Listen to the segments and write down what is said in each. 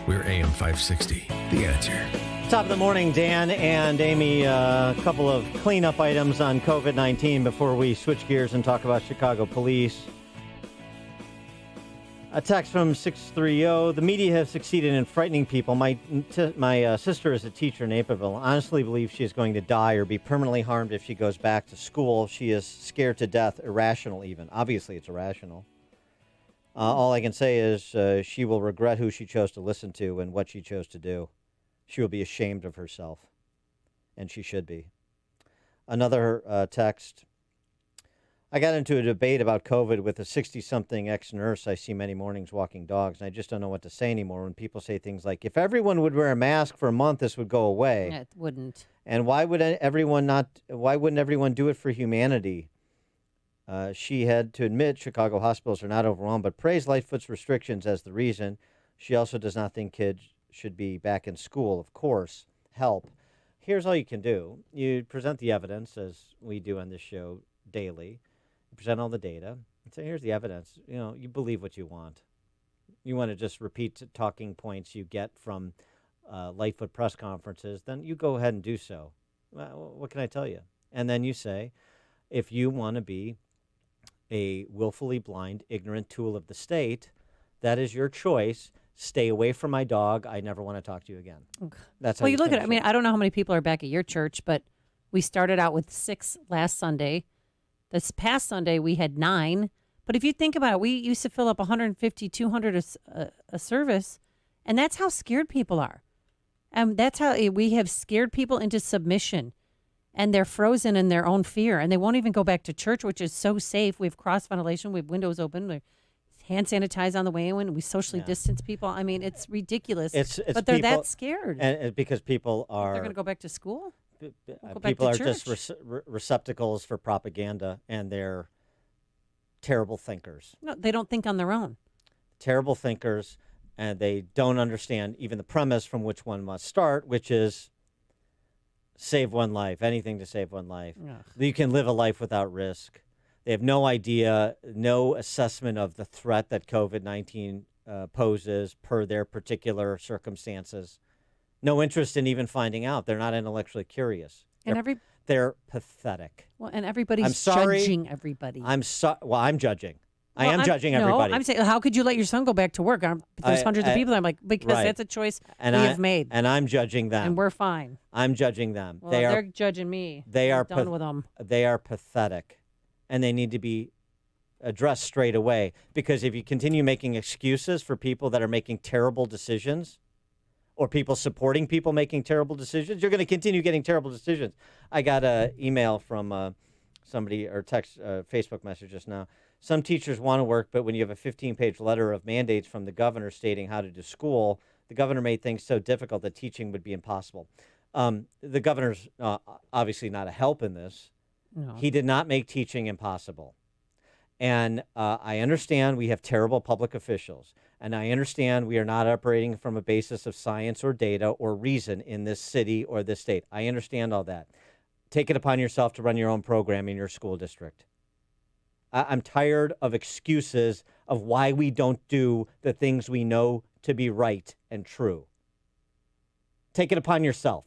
We're AM 560. The Answer. Top of the morning, Dan and Amy. A couple of cleanup items on COVID-19 before we switch gears and talk about Chicago police. A text from 630. The media have succeeded in frightening people. My sister is a teacher in Naperville. Honestly believes she is going to die or be permanently harmed if she goes back to school. She is scared to death, irrational even. Obviously, it's irrational. All I can say is she will regret who she chose to listen to and what she chose to do. She will be ashamed of herself, and she should be. Another text. I got into a debate about COVID with a 60-something ex-nurse I see many mornings walking dogs, and I just don't know what to say anymore when people say things like, if everyone would wear a mask for a month, this would go away. It wouldn't. And why wouldn't everyone do it for humanity? She had to admit Chicago hospitals are not overwhelmed, but praised Lightfoot's restrictions as the reason. She also does not think kids should be back in school. Of course, help. Here's all you can do. You present the evidence, as we do on this show daily. You present all the data and say, here's the evidence. You know, you believe what you want. You want to just repeat talking points you get from Lightfoot press conferences, then you go ahead and do so. Well, what can I tell you? And then you say, if you want to be a willfully blind, ignorant tool of the state, that is your choice. Stay away from my dog. I never want to talk to you again. That's how you look at it. I mean, I don't know how many people are back at your church, but we started out with 6 last Sunday. This past Sunday, we had 9. But if you think about it, we used to fill up 150, 200 a service, and that's how scared people are. And that's how we have scared people into submission. And they're frozen in their own fear, and they won't even go back to church, which is so safe. We have cross ventilation, we have windows open, we hand sanitize on the way in, we socially distance people. I mean, it's ridiculous. But they're that scared. And because people are... They're going to go back to school? People are just receptacles for propaganda, and they're terrible thinkers. No, they don't think on their own. Terrible thinkers, and they don't understand even the premise from which one must start, which is... save one life, anything to save one life. Ugh. You can live a life without risk. They have no idea, no assessment of the threat that COVID-19 poses per their particular circumstances. No interest in even finding out. They're not intellectually curious. They're pathetic. Well, and everybody's judging everybody. I'm judging. I am judging everybody. No, I'm saying, how could you let your son go back to work? There's hundreds of people. I'm like, because that's a choice we have made. And I'm judging them. And we're fine. I'm judging them. Well, they're judging me. I'm done with them. They are pathetic. And they need to be addressed straight away. Because if you continue making excuses for people that are making terrible decisions, or people supporting people making terrible decisions, you're going to continue getting terrible decisions. I got an email from somebody, or text, Facebook message just now. Some teachers want to work, but when you have a 15-page letter of mandates from the governor stating how to do school, the governor made things so difficult that teaching would be impossible. The governor's obviously not a help in this. No. He did not make teaching impossible. And I understand we have terrible public officials, and I understand we are not operating from a basis of science or data or reason in this city or this state. I understand all that. Take it upon yourself to run your own program in your school district. I'm tired of excuses of why we don't do the things we know to be right and true. Take it upon yourself.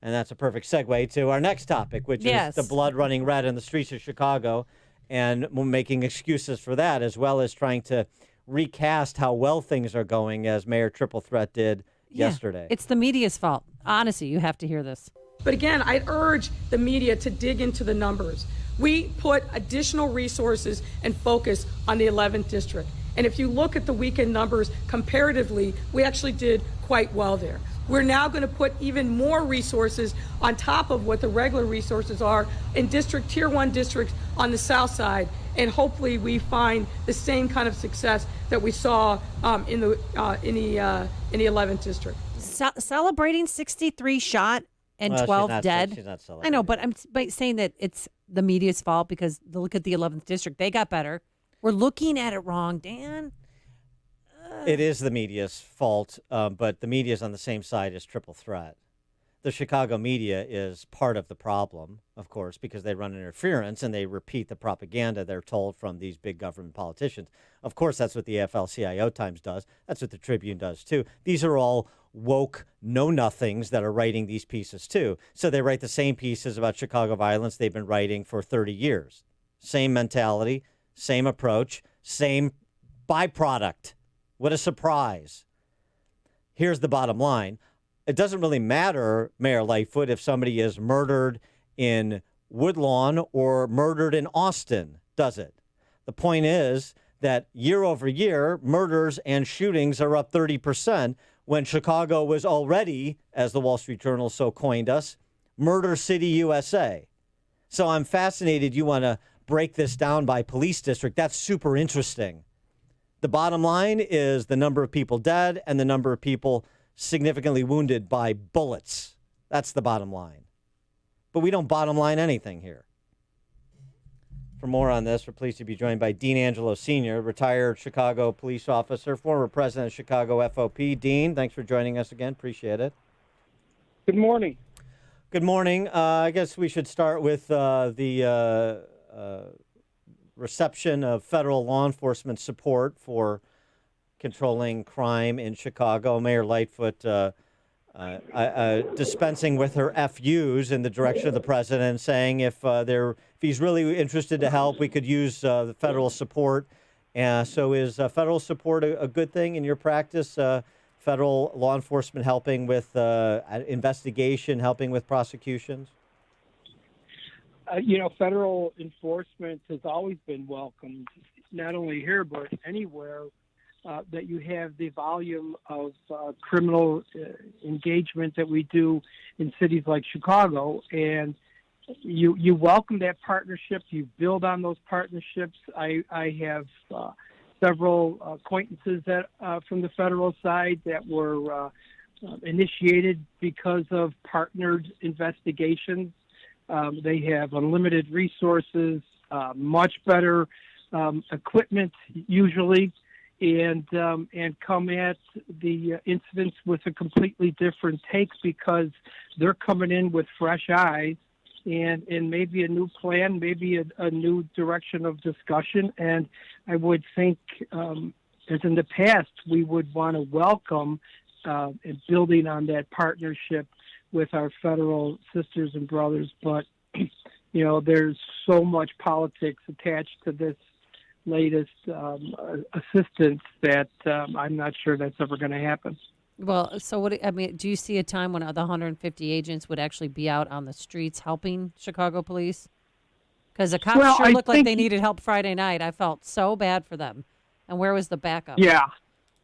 And that's a perfect segue to our next topic, which is the blood running red in the streets of Chicago, and making excuses for that, as well as trying to recast how well things are going, as Mayor Triple Threat did yesterday. It's the media's fault. Honestly, you have to hear this. But again, I'd urge the media to dig into the numbers. We put additional resources and focus on the 11th district. And if you look at the weekend numbers comparatively, we actually did quite well there. We're now going to put even more resources on top of what the regular resources are in tier 1 districts on the south side. And hopefully we find the same kind of success that we saw in the 11th district. Celebrating 63 shot and 12 dead. She's not I know, but I'm saying that it's the media's fault because look at the 11th district. They got better. We're looking at it wrong, Dan. It is the media's fault, but the media's on the same side as Triple Threat. the Chicago media is part of the problem, of course, because they run interference and they repeat the propaganda they're told from these big government politicians. Of course, that's what the AFL-CIO Times does. That's what the Tribune does, too. These are all woke know-nothings that are writing these pieces, too. So they write the same pieces about Chicago violence they've been writing for 30 years. Same mentality, same approach, same byproduct. What a surprise. Here's the bottom line. It doesn't really matter, Mayor Lightfoot, if somebody is murdered in Woodlawn or murdered in Austin, does it? The point is that year over year, murders and shootings are up 30% when Chicago was already, as the Wall Street Journal so coined us, Murder City, USA. So I'm fascinated you want to break this down by police district. That's super interesting. The bottom line is the number of people dead and the number of people significantly wounded by bullets. That's the bottom line. But we don't bottom line anything here. For more on this, we're pleased to be joined by Dean Angelo Sr., retired Chicago police officer, former president of Chicago FOP. Dean, thanks for joining us again. Appreciate it. Good morning. Good morning. I guess we should start with the reception of federal law enforcement support for controlling crime in Chicago. Mayor Lightfoot dispensing with her FUs in the direction of the president, saying if he's really interested to help, we could use the federal support. So is federal support a good thing in your practice? Federal law enforcement helping with investigation, helping with prosecutions? Federal enforcement has always been welcomed, not only here but anywhere that you have the volume of criminal engagement that we do in cities like Chicago. And you welcome that partnership. You build on those partnerships. I have several acquaintances that from the federal side that were initiated because of partnered investigations. They have unlimited resources, much better equipment usually, and come at the incidents with a completely different take because they're coming in with fresh eyes and maybe a new plan, maybe a new direction of discussion. And I would think, as in the past, we would want to welcome and building on that partnership with our federal sisters and brothers. But, there's so much politics attached to this latest assistance that I'm not sure that's ever going to happen. Well, so do you see a time when the 150 agents would actually be out on the streets helping Chicago police? Because the cops looked like they needed help Friday night. I felt so bad for them. And where was the backup? Yeah.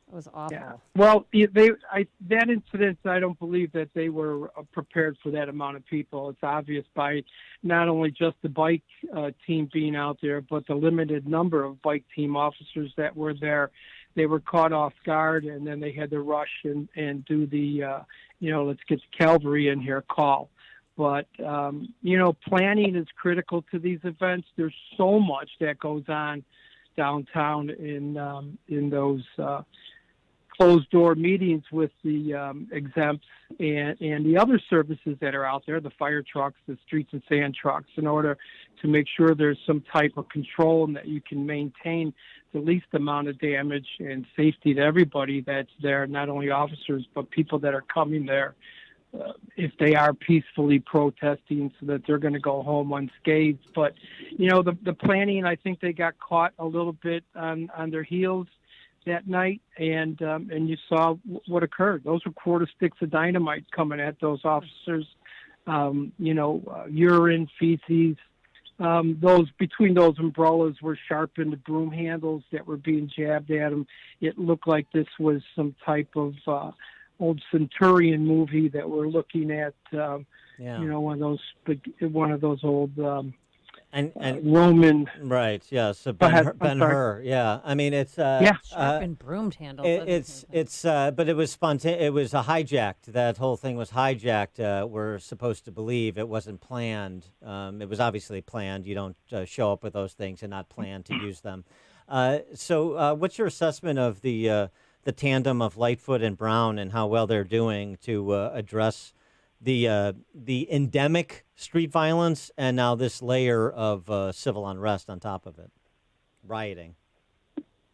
It was awful. Yeah. Well, that incident, I don't believe that they were prepared for that amount of people. It's obvious by not only just the bike team being out there, but the limited number of bike team officers that were there. They were caught off guard, and then they had to rush and do the, let's get the cavalry in here call. But, planning is critical to these events. There's so much that goes on downtown in those closed-door meetings with the exempts and the other services that are out there, the fire trucks, the streets and sand trucks, in order to make sure there's some type of control and that you can maintain the least amount of damage and safety to everybody that's there, not only officers, but people that are coming there if they are peacefully protesting so that they're going to go home unscathed. But, the planning, I think they got caught a little bit on their heels that night, and you saw what occurred. Those were quarter sticks of dynamite coming at those officers, urine, feces. Between those umbrellas were sharpened broom handles that were being jabbed at them. It looked like this was some type of old Centurion movie that we're looking at. One of those old. And Roman, right? Yeah, so Ben-Hur. Yeah, I mean it's sharpened broomed handles. But it was spontaneous. It was a hijacked. That whole thing was hijacked. We're supposed to believe it wasn't planned. It was obviously planned. You don't show up with those things and not plan to use them. So, what's your assessment of the tandem of Lightfoot and Brown and how well they're doing to address the endemic street violence, and now this layer of civil unrest on top of it, rioting.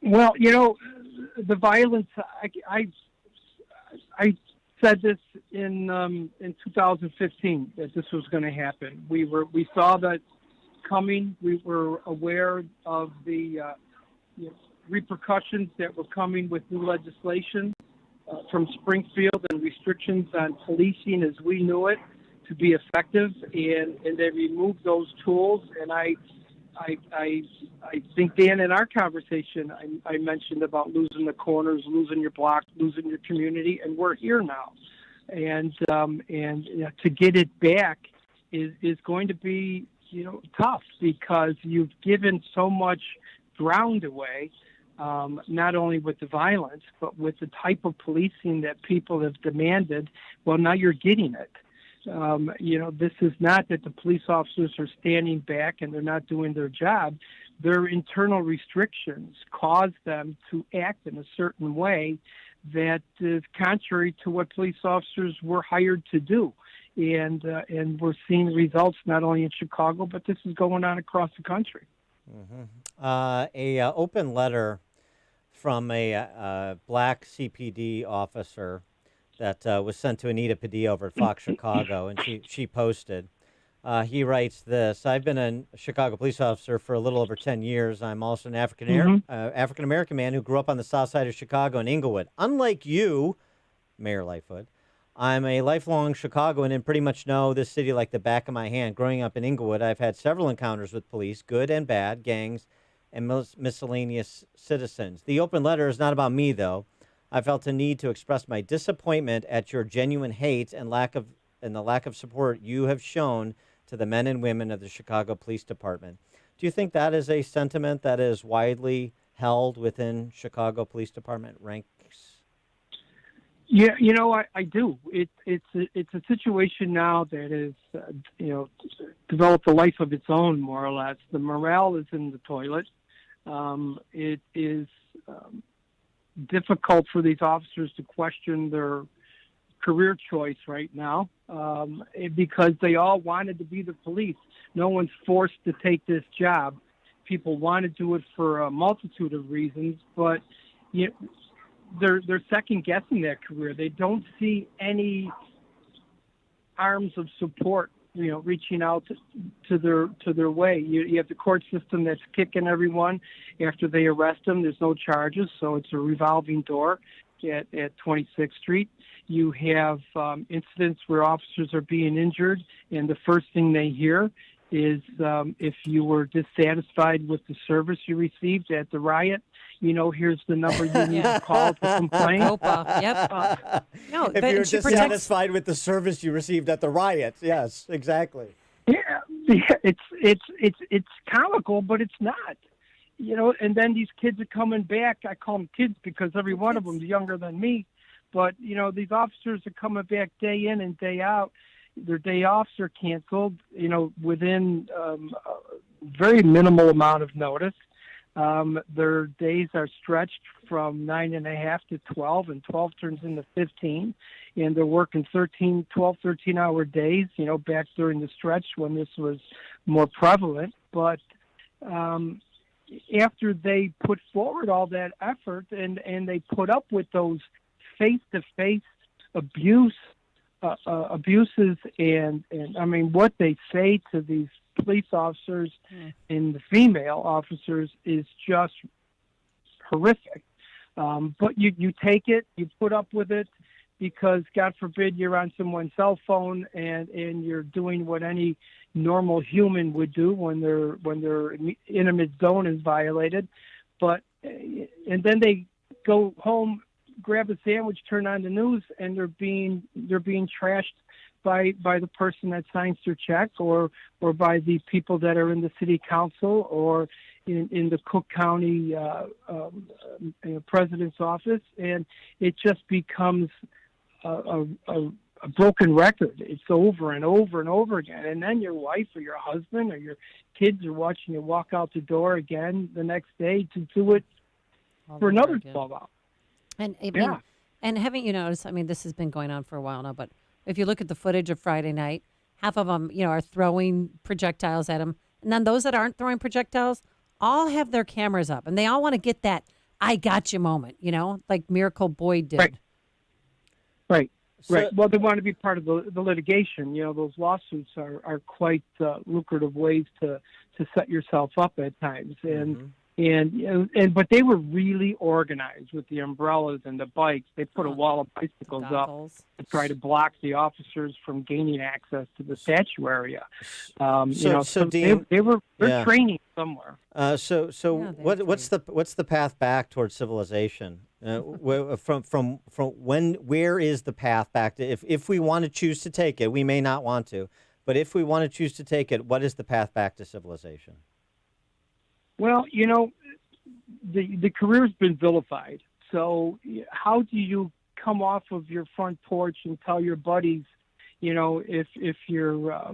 Well, the violence. I said this in 2015 that this was going to happen. We saw that coming. We were aware of the repercussions that were coming with new legislation from Springfield and restrictions on policing as we knew it to be effective, and they removed those tools. And I think, Dan, in our conversation, I mentioned about losing the corners, losing your block, losing your community, and we're here now. And to get it back is going to be tough because you've given so much ground away, not only with the violence, but with the type of policing that people have demanded. Well, now you're getting it. This is not that the police officers are standing back and they're not doing their job. Their internal restrictions cause them to act in a certain way that is contrary to what police officers were hired to do. And we're seeing results not only in Chicago, but this is going on across the country. Mm-hmm. A open letter from a black CPD officer that was sent to Anita Padilla over at Fox Chicago, and she posted. He writes this: I've been a Chicago police officer for a little over 10 years. I'm also an African-American man who grew up on the south side of Chicago in Inglewood. Unlike you, Mayor Lightfoot, I'm a lifelong Chicagoan and pretty much know this city like the back of my hand. Growing up in Inglewood, I've had several encounters with police, good and bad, gangs, and miscellaneous citizens. The open letter is not about me, though. I felt a need to express my disappointment at your genuine hate and the lack of support you have shown to the men and women of the Chicago Police Department. Do you think that is a sentiment that is widely held within Chicago Police Department ranks? Yeah, I do. It's a situation now that is, developed a life of its own, more or less. The morale is in the toilet. It is difficult for these officers to question their career choice right now because they all wanted to be the police. No one's forced to take this job. People want to do it for a multitude of reasons, but they're second guessing that career. They don't see any arms of support, reaching out to their way. You have the court system that's kicking everyone after they arrest them. There's no charges, so it's a revolving door at 26th Street. You have incidents where officers are being injured, and the first thing they hear is if you were dissatisfied with the service you received at the riot, here's the number you need to call to complain. Yep. No, if you're dissatisfied with the service you received at the riot, yes, exactly. Yeah, it's comical, but it's not. And then these kids are coming back. I call them kids because every one of them is younger than me. But, these officers are coming back day in and day out. Their day offs are canceled, within a very minimal amount of notice. Their days are stretched from 9.5 to 12, and 12 turns into 15. And they're working 13-hour days, back during the stretch when this was more prevalent. But after they put forward all that effort and they put up with those face-to-face abuses and I mean, what they say to these police officers and the female officers is just horrific. But you take it, you put up with it, because God forbid you're on someone's cell phone and you're doing what any normal human would do when their intimate zone is violated. But and then they go home, grab a sandwich, turn on the news, and they're being trashed by the person that signs their check, or by the people that are in the city council, or in the Cook County president's office, and it just becomes a broken record. It's over and over and over again, and then your wife or your husband or your kids are watching you walk out the door again the next day to do it for another 12 hours. And haven't you noticed? I mean, this has been going on for a while now, but If you look at the footage of Friday night, half of them, are throwing projectiles at him. And then those that aren't throwing projectiles all have their cameras up. And they all want to get that I got you moment, like Miracle Boyd did. Right. So- Right. Well, they want to be part of the litigation. Those lawsuits are quite lucrative ways to set yourself up at times. But they were really organized with the umbrellas and the bikes. They put a wall of bicycles up to try to block the officers from gaining access to the statue area. Dean, they're training somewhere. What's the path back towards civilization? From where is the path back to if we want to choose to take it? We may not want to, but if we want to choose to take it, what is the path back to civilization? Well, the career's been vilified. So how do you come off of your front porch and tell your buddies, if you're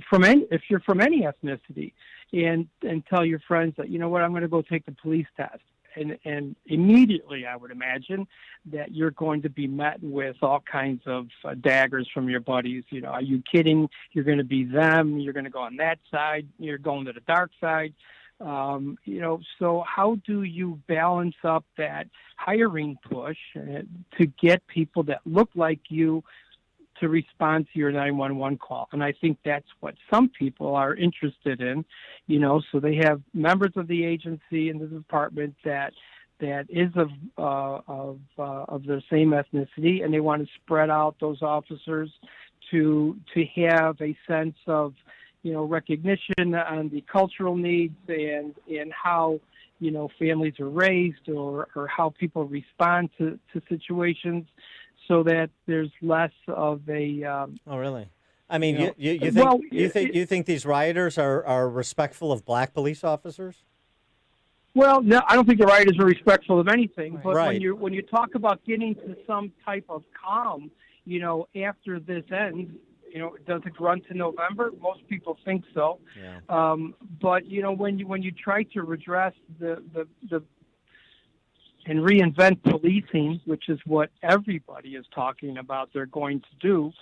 from any ethnicity, and tell your friends that, I'm going to go take the police test. And immediately, I would imagine that you're going to be met with all kinds of daggers from your buddies. Are you kidding? You're going to be them. You're going to go on that side. You're going to the dark side. So how do you balance up that hiring push to get people that look like you to respond to your 911 call? And I think that's what some people are interested in, so they have members of the agency and the department that is of their same ethnicity, and they want to spread out those officers to have a sense of recognition on the cultural needs and how families are raised or how people respond to situations, so that there's less of a. Oh, really? I mean, you think these rioters are respectful of black police officers? Well, no, I don't think the rioters are respectful of anything. But right. when you talk about getting to some type of calm, after this ends. Does it run to November? Most people think so. Yeah. But when you try to redress the and reinvent policing, which is what everybody is talking about, they're going to do,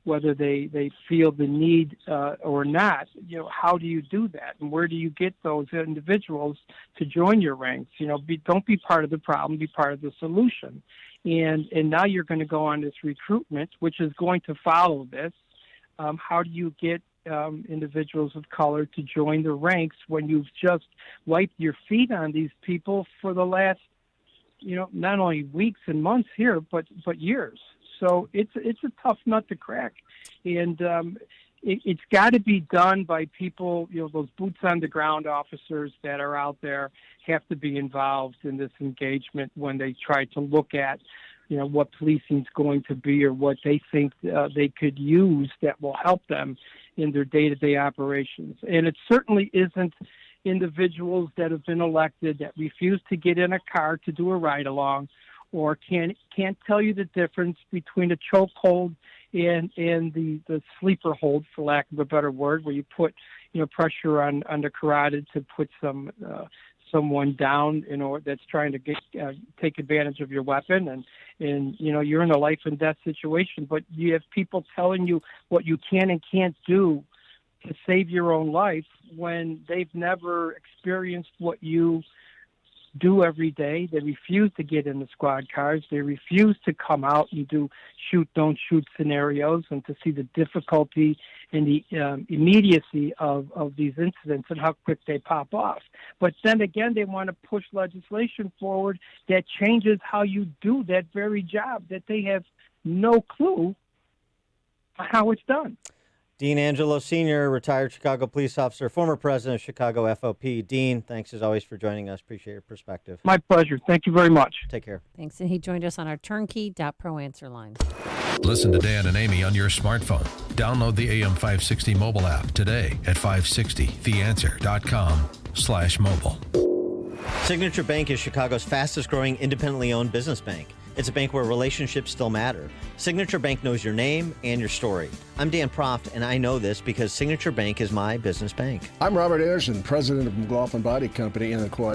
whether they feel the need or not. How do you do that, and where do you get those individuals to join your ranks? Don't be part of the problem, be part of the solution. And now you're going to go on this recruitment, which is going to follow this. How do you get individuals of color to join the ranks when you've just wiped your feet on these people for the last, not only weeks and months here, but years? So it's a tough nut to crack, and it's got to be done by people. Those boots on the ground officers that are out there have to be involved in this engagement when they try to look at what policing is going to be or what they think they could use that will help them in their day-to-day operations. And it certainly isn't individuals that have been elected that refuse to get in a car to do a ride-along or can't tell you the difference between a chokehold and the sleeper hold, for lack of a better word, where you put pressure on the carotid to put someone down, that's trying to take advantage of your weapon, and you're in a life and death situation, but you have people telling you what you can and can't do to save your own life when they've never experienced what you do every day. They refuse to get in the squad cars. They refuse to come out and do shoot, don't shoot scenarios, and to see the difficulty and the immediacy of these incidents and how quick they pop off. But then again, they want to push legislation forward that changes how you do that very job that they have no clue how it's done. Dean Angelo, Sr., retired Chicago police officer, former president of Chicago FOP. Dean, thanks as always for joining us. Appreciate your perspective. My pleasure. Thank you very much. Take care. Thanks. And he joined us on our turnkey.pro answer line. Listen to Dan and Amy on your smartphone. Download the AM 560 mobile app today at 560theanswer.com/mobile. Signature Bank is Chicago's fastest growing independently owned business bank. It's a bank where relationships still matter. Signature Bank knows your name and your story. I'm Dan Proft, and I know this because Signature Bank is my business bank. I'm Robert Anderson, president of McLaughlin Body Company in the Quad